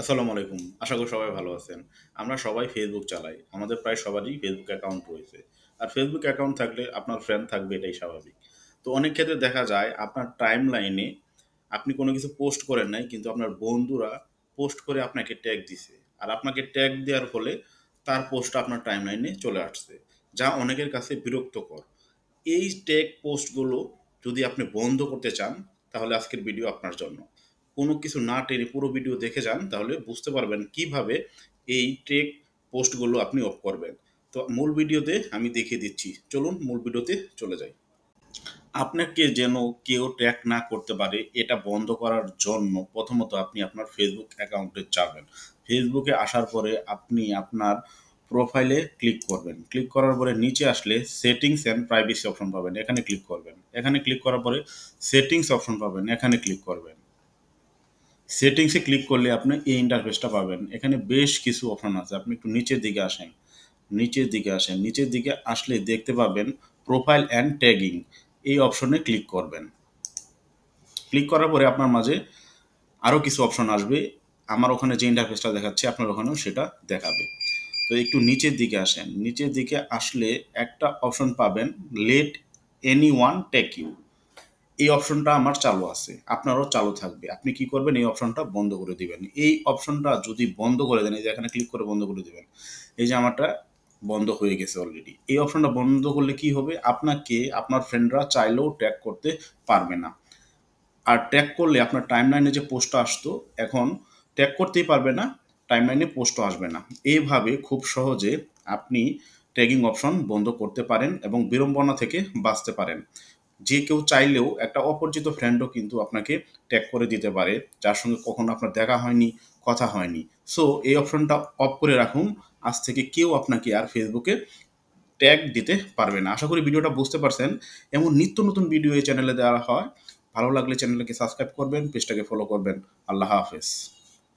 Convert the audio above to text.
আসসালামু আলাইকুম। আশা করি সবাই ভালো আছেন। আমরা সবাই ফেসবুক চালাই। আমাদের প্রায় সবারই ফেসবুক অ্যাকাউন্ট রয়েছে। আর ফেসবুক অ্যাকাউন্ট থাকলে আপনার ফ্রেন্ড থাকবে এটাই স্বাভাবিক। তো অনেক ক্ষেত্রে দেখা যায় আপনার টাইমলাইনে আপনি কোনো কিছু পোস্ট করেন নাই কিন্তু আপনার বন্ধুরা পোস্ট করে আপনাকে ট্যাগ দিছে। আর আপনাকে ট্যাগ দেওয়ার ফলে তার পোস্টটা আপনার টাইমলাইনে চলে আসছে। যা অনেকের কাছে বিরক্তকর। এই টেক পোস্টগুলো যদি আপনি বন্ধ করতে চান তাহলে আজকের ভিডিও আপনার জন্য। কোনো কিছু না টেনে পুরো ভিডিও দেখে যান তাহলে বুঝতে পারবেন কিভাবে এই টেক পোস্টগুলো আপনি অফ করবেন। তো মূল ভিডিওতে আমি দেখিয়ে দিচ্ছি। চলুন মূল ভিডিওতে চলে যাই। আপনাকে যেন কেউ ট্র্যাক না করতে পারে এটা বন্ধ করার জন্য প্রথমত আপনি আপনার ফেসবুক অ্যাকাউন্টে যাবেন। ফেসবুকে আসার পরে আপনি আপনার প্রোফাইলে ক্লিক করবেন। ক্লিক করার পরে নিচে আসলে সেটিংস অ্যান্ড প্রাইভেসি অপশন পাবেন, এখানে ক্লিক করবেন। এখানে ক্লিক করার পরে সেটিংস অপশন পাবেন, এখানে ক্লিক করবেন। সেটিংসে ক্লিক করলে আপনি এই ইন্টারফেসটা পাবেন। এখানে বেশ কিছু অপশন আছে, আপনি একটু নিচের দিকে আসেন। নিচের দিকে আসলে দেখতে পাবেন প্রোফাইল অ্যান্ড ট্যাগিং, এই অপশনে ক্লিক করবেন। ক্লিক করার পরে আপনার মাঝে আরও কিছু অপশন আসবে। আমার ওখানে যে ইন্টারফেসটা দেখাচ্ছে আপনার ওখানেও সেটা দেখাবে। তো একটু নিচের দিকে আসেন। নিচের দিকে আসলে একটা অপশন পাবেন, let any one take you. এই অপশনটা আমার চালু আছে, আপনারও চালু থাকবে। আপনি কি করবেন, এই অপশনটা বন্ধ করে দিবেন। এই অপশনটা যদি বন্ধ করে দেন, এই যে এখানে ক্লিক করে বন্ধ করে দিবেন। এই যে আমারটা বন্ধ হয়ে গেছে অলরেডি। এই অপশনটা বন্ধ করলে কি হবে, আপনাকে আপনার ফ্রেন্ডরা চাইলেও ট্র্যাক করতে পারবে না। আর ট্যাগ করলে আপনার টাইমলাইনে যে পোস্টটা আসতো, এখন ট্যাগ করতেই পারবে না, টাইমলাইনে পোস্টও আসবে না। এইভাবে খুব সহজে আপনি ট্যাগিং অপশন বন্ধ করতে পারেন এবং বিড়ম্বনা থেকে বাঁচতে পারেন। যে কেউ চাইলেও একটা অপরিচিত ফ্রেন্ডও কিন্তু আপনাকে ট্যাগ করে দিতে পারে, যার সঙ্গে কখনো আপনার দেখা হয়নি, কথা হয়নি। সো এই অপশনটা অফ করে রাখুন। আজ থেকে কেউ আপনাকে আর ফেসবুকে ট্যাগ দিতে পারবে না। আশা করি ভিডিওটা বুঝতে পারছেন। এমন নিত্য নতুন ভিডিও এই চ্যানেলে দেওয়া হয়। ভালো লাগলে চ্যানেলকে সাবস্ক্রাইব করবেন, পেজটাকে ফলো করবেন। আল্লাহ হাফেজ।